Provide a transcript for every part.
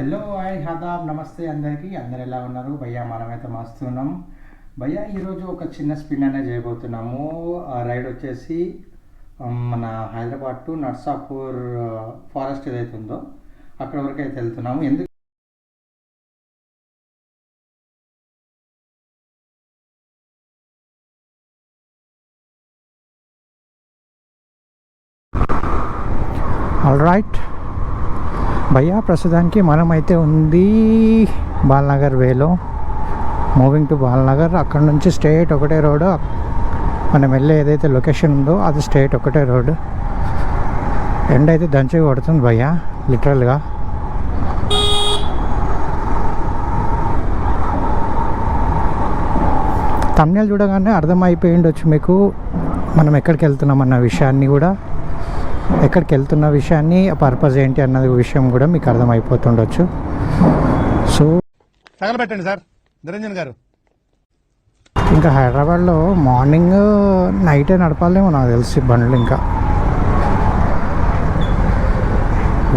Hello hi Aadab నమస్తే అందరికీ. అందరు ఎలా ఉన్నారు భయ్యా? మనమైతే మస్తున్నాం భయ్యా. ఈరోజు ఒక చిన్న స్పిన్ అనేది చేయబోతున్నాము. రైడ్ వచ్చేసి మన హైదరాబాద్ టు నర్సాపూర్ ఫారెస్ట్ ఏదైతే ఉందో అక్కడ వరకు అయితే వెళ్తున్నాము. ఎందుకు ఆల్ రైట్ భయ్యా, ప్రస్తుతానికి మనమైతే ఉంది బాల్నగర్ వేలో, మూవింగ్ టు బాల్నగర్. అక్కడ నుంచి స్ట్రేట్ ఒకటే రోడ్డు, మనం వెళ్ళే ఏదైతే లొకేషన్ ఉందో అది స్ట్రేట్ ఒకటే రోడ్డు. ఎండ అయితే దంచి కొడుతుంది భయ్యా, లిటరల్గా. తమ్నెల్ చూడగానే అర్థమైపోయి ఉండొచ్చు మీకు మనం ఎక్కడికి వెళ్తున్నాం అన్న విషయాన్ని కూడా, ఎక్కడికి వెళ్తున్న విషయాన్ని, పర్పస్ ఏంటి అన్నది విషయం కూడా మీకు అర్థమైపోతుండొచ్చు. సో తగలబెట్టండి సార్ నిరంజన్ గారు. ఇంకా హైదరాబాద్లో మార్నింగ్ నైటే నడపాలేమో నాకు తెలిసి బండ్లు. ఇంకా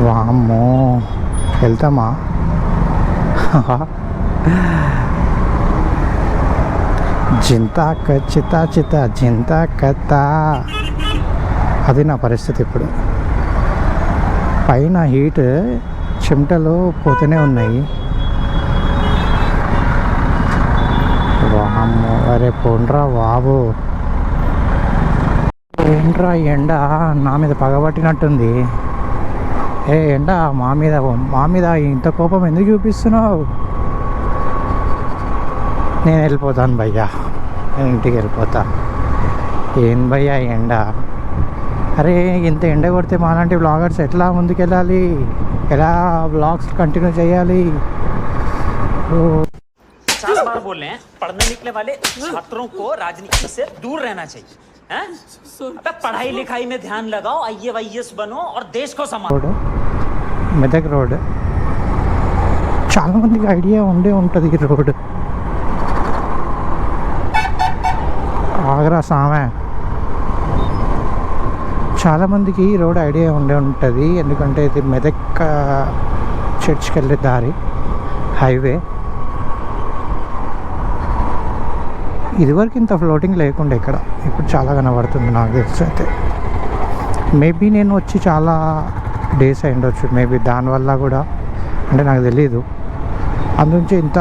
వామ్మో, వెళ్తామా? జింతా చితా చిత జింతా కథ, అది నా పరిస్థితి ఇప్పుడు. పైన హీట్, చెమటలు పోతూనే ఉన్నాయి. వామ్మో, అరే పోండ్రా బాబు, ఏంట్రా ఎండ నా మీద పగబట్టినట్టుంది. ఏ ఎండ, మా మీద ఇంత కోపం ఎందుకు చూపిస్తున్నావు? నేను వెళ్ళిపోతాను భయ్యా, నేను ఇంటికి వెళ్ళిపోతా. ఏం భయ్యా ఎండ? అరే ఇంత ఎండ కొడితే మాలాంటి బ్లాగర్స్ ఎట్లా ముందుకెళ్ళాలి? ఎలా బ్లాగ్స్ కంటిన్యూ చేయాలి? चार बार बोल रहे हैं, पढ़ने निकले वाले छात्रों को राजनीति से दूर रहना चाहिए. अबे पढ़ाई लिखाई में ध्यान लगाओ, IAS बनो और देश को संभालो. రోడ్, మెదక్ రోడ్, చాలా మందికి ఐడియా ఉంటుంది ఈ రోడ్. ఆగ్రా సామే, చాలామందికి ఈ రోడ్ ఐడియా ఉంటుంది. ఎందుకంటే ఇది మెదక్ చర్చ్కి వెళ్ళే దారి, హైవే. ఇదివరకు ఇంత ఫ్లోటింగ్ లేకుండా ఇక్కడ, ఇప్పుడు చాలా కనబడుతుంది నాకు తెలిసి. అయితే మేబీ నేను వచ్చి చాలా డేస్ అయి ఉండొచ్చు, మేబీ దానివల్ల కూడా, అంటే నాకు తెలీదు. అందుంచి ఇంత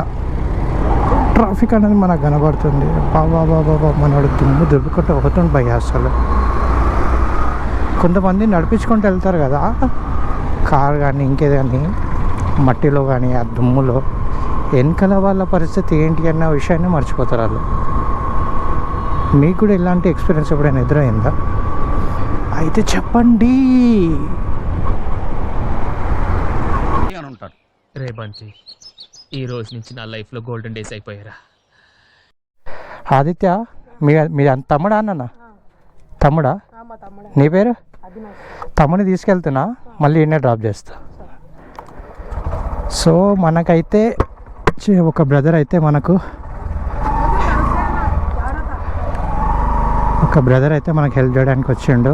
ట్రాఫిక్ అనేది మనకు కనబడుతుంది. బాబా మనోడు దుమ్ము దుబ్బుకుంటూ అవుతుంది భయ్య. అసలు కొంతమంది నడిపించుకుంటూ వెళ్తారు కదా, కార్ కానీ ఇంకేది కానీ, మట్టిలో కానీ ఆ దుమ్ములో, వెనకాల వాళ్ళ పరిస్థితి ఏంటి అన్న విషయాన్ని మర్చిపోతారు వాళ్ళు. మీకు కూడా ఇలాంటి ఎక్స్పీరియన్స్ ఎప్పుడైనా ఎదురైందా? అయితే చెప్పండి. రే బంటి, ఈ రోజు నుంచి నా లైఫ్లో గోల్డెన్ డేస్ అయిపోయారా. ఆదిత్య, మీ తమ్ముడా అన్న? తమ్ముడా? నీ పేరు? తమ్ముని తీసుకెళ్తున్నా, మళ్ళీ ఈయనే డ్రాప్ చేస్తా. సో మనకైతే ఒక బ్రదర్ అయితే మనకు హెల్ప్ చేయడానికి వచ్చిండు.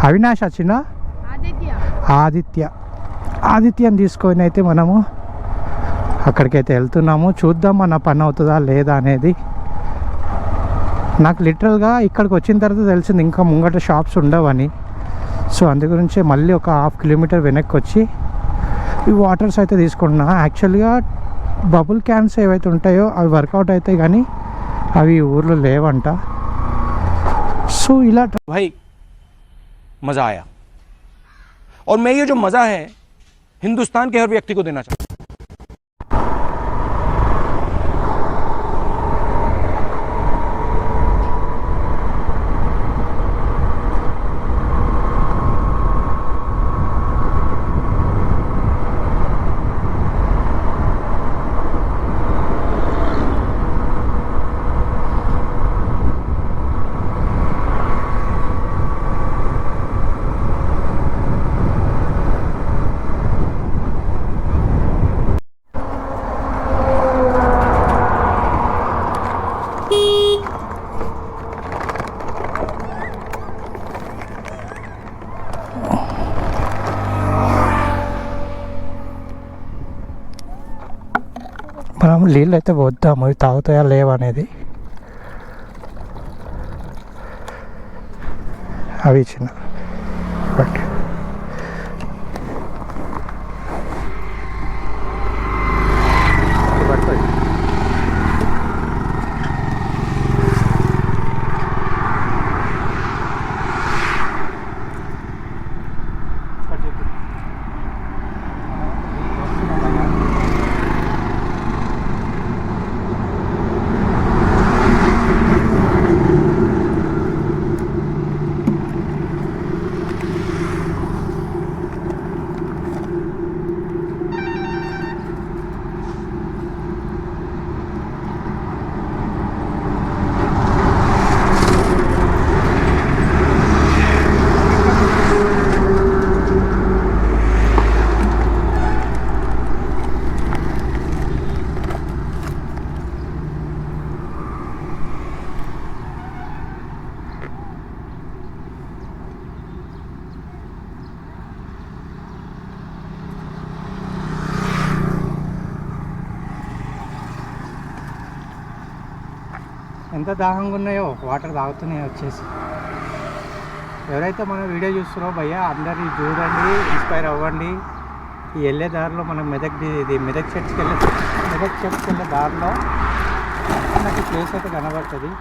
అవినాష్ వచ్చిన ఆదిత్యని తీసుకొని అయితే మనము అక్కడికైతే వెళ్తున్నాము. చూద్దాం మన పని అవుతుందా లేదా అనేది. నాకు లిటరల్గా ఇక్కడికి వచ్చిన తర్వాత తెలిసింది ఇంకా ముంగట షాప్స్ ఉండవని. సో అందు గురించి మళ్ళీ ఒక 1/2 కిలోమీటర్ వెనక్కి వచ్చి ఈ వాటర్స్ అయితే తీసుకుంటున్నా. యాక్చువల్గా బబుల్ క్యాన్స్ ఏవైతే ఉంటాయో అవి వర్కౌట్ అవుతాయి, కానీ అవి ఊర్లో లేవంట. సో ఇలా भाई मज़ा आया, और मैं ये जो मज़ा है हिंदुस्तान के हर व्यक्ति को देना चाहता हूँ. నీళ్ళు అయితే వద్దాము, ఇవి తాగుతాయా లేవా అనేది. అవి ఇచ్చిన బట్ పడుతుంది. ఎంత దాహంగా ఉన్నాయో వాటర్ తాగుతున్నాయో వచ్చేసి. ఎవరైతే మన వీడియో చూస్తున్నారో భయ్యా అందరు చూడండి, ఇన్స్పైర్ అవ్వండి. ఈ వెళ్ళే దారిలో మనం మెదక్ చర్చ్కి వెళ్ళే దారిలో నాకు ప్లేస్ అయితే కనబడుతుంది.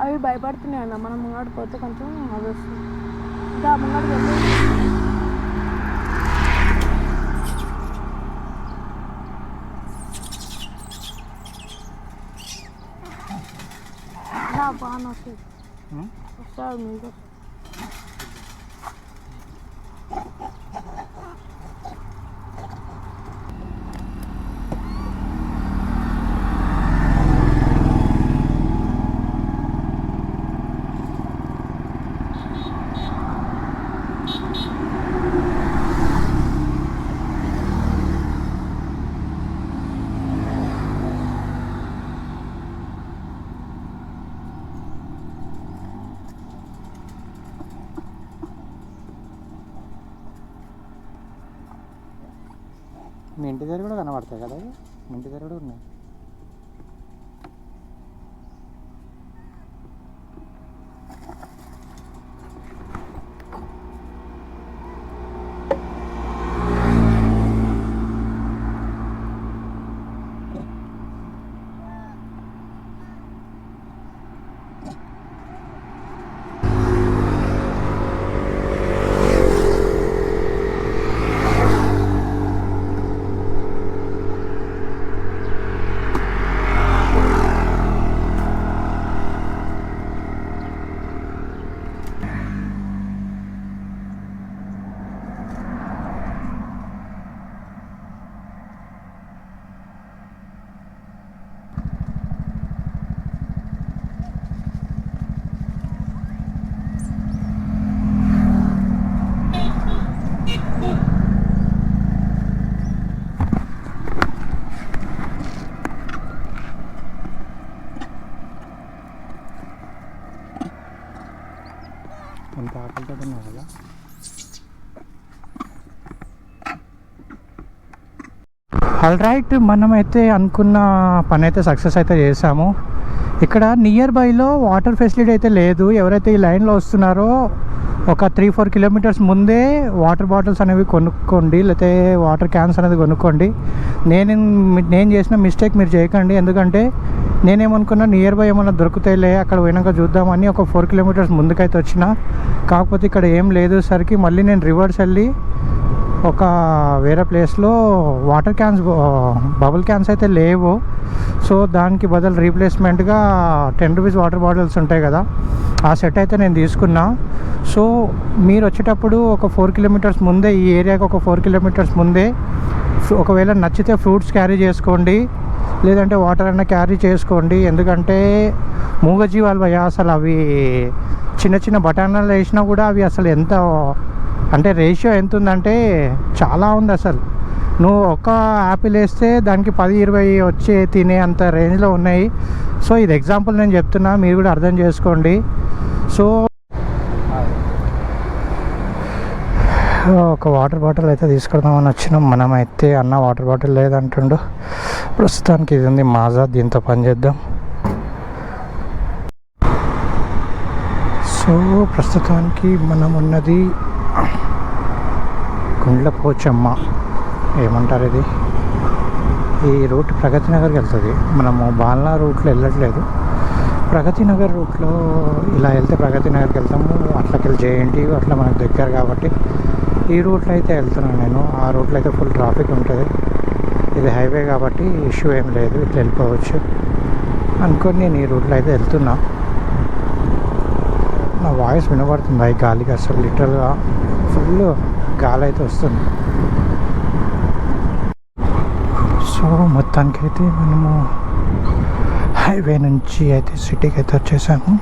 అవి భయపడుతున్నాయి అన్న, మనం ముంగడు పోతే కొంచెం అది వస్తుంది. ఇంకా ముంగడు వెళ్ళి బాగా వస్తుంది వస్తాడు మీకు. మీ ఇంటి దగ్గర కూడా కనబడతాయి కదా, మీ ఇంటి దగ్గర కూడా ఉన్నాయి. ఎంత ఆకలితో ఉన్నావు కదా. ఆల్ రైట్, మనమైతే అనుకున్న పని అయితే సక్సెస్ అయితే చేసాము. ఇక్కడ నియర్ బైలో వాటర్ ఫెసిలిటీ అయితే లేదు. ఎవరైతే ఈ లైన్లో వస్తున్నారో ఒక 3-4 కిలోమీటర్స్ ముందే వాటర్ బాటిల్స్ అనేవి కొనుక్కోండి, లేకపోతే వాటర్ క్యాన్స్ అనేది కొనుక్కోండి. నేను చేసిన మిస్టేక్ మీరు చేయకండి. ఎందుకంటే నేనేమనుకున్నా నియర్ బై ఏమన్నా దొరుకుతాయిలే, అక్కడ పోయినాక చూద్దామని ఒక 4 కిలోమీటర్స్ ముందుకైతే వచ్చిన. కాకపోతే ఇక్కడ ఏం లేదు సరికి మళ్ళీ నేను రివర్స్ వెళ్ళి ఒక వేరే ప్లేస్లో వాటర్ క్యాన్స్, బబుల్ క్యాన్స్ అయితే లేవు. సో దానికి బదులు రీప్లేస్మెంట్గా 10 రూపీస్ వాటర్ బాటిల్స్ ఉంటాయి కదా, ఆ సెట్ అయితే నేను తీసుకున్నా. సో మీరు వచ్చేటప్పుడు ఒక 4 కిలోమీటర్స్ ముందే, ఈ ఏరియాకి ఒక 4 కిలోమీటర్స్ ముందే ఒకవేళ నచ్చితే ఫ్రూట్స్ క్యారీ చేసుకోండి. లేదంటే వాటర్ అన్న క్యారీ చేసుకోండి. ఎందుకంటే మూగజీవాలు భయ అసలు అవి చిన్న చిన్న బఠానాలు వేసినా కూడా అవి అసలు ఎంత అంటే రేషియో ఎంత ఉందంటే చాలా ఉంది అసలు. నువ్వు ఒక యాపిల్ వేస్తే దానికి 10-20 వచ్చే తినే అంత రేంజ్లో ఉన్నాయి. సో ఇది ఎగ్జాంపుల్ నేను చెప్తున్నా, మీరు కూడా అర్థం చేసుకోండి. సో ఒక వాటర్ బాటిల్ అయితే తీసుకెళ్దామని వచ్చినాం. మనమైతే అన్న వాటర్ బాటిల్ లేదంటుండు. ప్రస్తుతానికి ఇది ఉంది మాజా, దీంతో పని చేద్దాం. సో ప్రస్తుతానికి మనం ఉన్నది గుండ్లపోచమ్మ ఏమంటారు ఇది, ఈ రూట్ ప్రగతి నగర్కి వెళ్తుంది. మనము బాల్నా రూట్లో వెళ్ళట్లేదు, ప్రగతి నగర్ రూట్లో ఇలా వెళ్తే ప్రగతి నగర్కి వెళ్తాము. అట్లకి వెళ్ళి జేఎన్టీ అట్లా మనకు దగ్గర కాబట్టి ఈ రూట్లో అయితే వెళ్తున్నాను నేను. ఆ రూట్లో అయితే ఫుల్ ట్రాఫిక్ ఉంటుంది. ఇది హైవే కాబట్టి ఇష్యూ ఏం లేదు, ఇట్లా వెళ్ళిపోవచ్చు అనుకొని నేను ఈ రూట్లో అయితే వెళ్తున్నా. నా వాయిస్ వినబడుతుంది ఈ గాలికి, అసలు లిటరల్గా ఫుల్ గాలి అయితే వస్తుంది. సో మొత్తానికైతే మనము హైవే నుంచి అయితే సిటీకి అయితే వచ్చేసాము.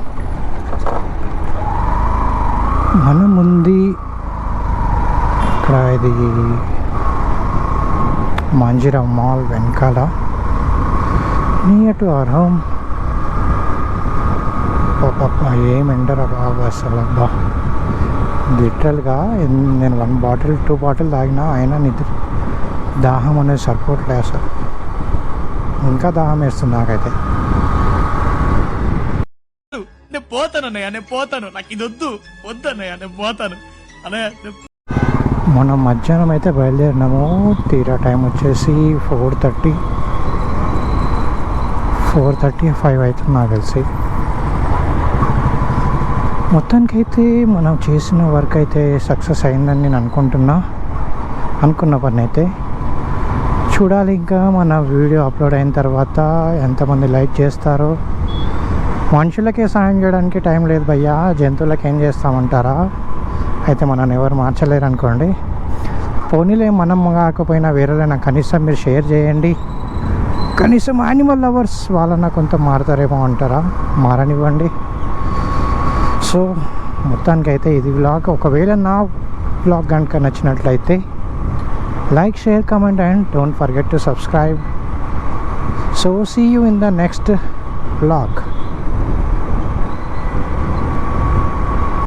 మనం ఉంది ఇక్కడ, ఇది మంజిరా మాల్ వెనకాల, నియర్ టు అవర్ హోమ్. పాప ఏం ఎండరా బాబు అసలు, అబ్బా లిటరల్గా నేను 1 బాటిల్ 2 బాటిల్ తాగినా అయినా నిద్ర దాహం అనేది సరిపోవట్లేదు అసలు. ఇంకా దాహం వేస్తుంది నాకైతే. నేను పోతాను అన్నయ్య, నేను పోతాను, నాకు ఇది వద్దు అన్నయ్య, నేను పోతాను అన్నయ్య. మనం మధ్యాహ్నం అయితే బయలుదేరినాము. తీరా టైం వచ్చేసి 4:35 అవుతుంది నాకు తెలిసి. మొత్తానికైతే మనం చేసిన వర్క్ అయితే సక్సెస్ అయిందని నేను అనుకున్న పని అయితే. చూడాలి ఇంకా మన వీడియో అప్లోడ్ అయిన తర్వాత ఎంతమంది లైక్ చేస్తారో. మనుషులకే సాయం చేయడానికి టైం లేదు భయ్యా, జంతువులకి ఏం చేస్తామంటారా? అయితే మనల్ని ఎవరు మార్చలేరు అనుకోండి. పోనీలే మనం కాకపోయినా వేరేలైనా కనీసం మీరు షేర్ చేయండి. కనీసం యానిమల్ లవర్స్ వాళ్ళన్నా కొంత మారుతారేమో అంటారా? మారనివ్వండి. సో మొత్తానికైతే ఇది వ్లాగ్. ఒకవేళ నా వ్లాగ్ కనుక నచ్చినట్లయితే like, share, comment and don't forget to subscribe. So see you in the next vlog.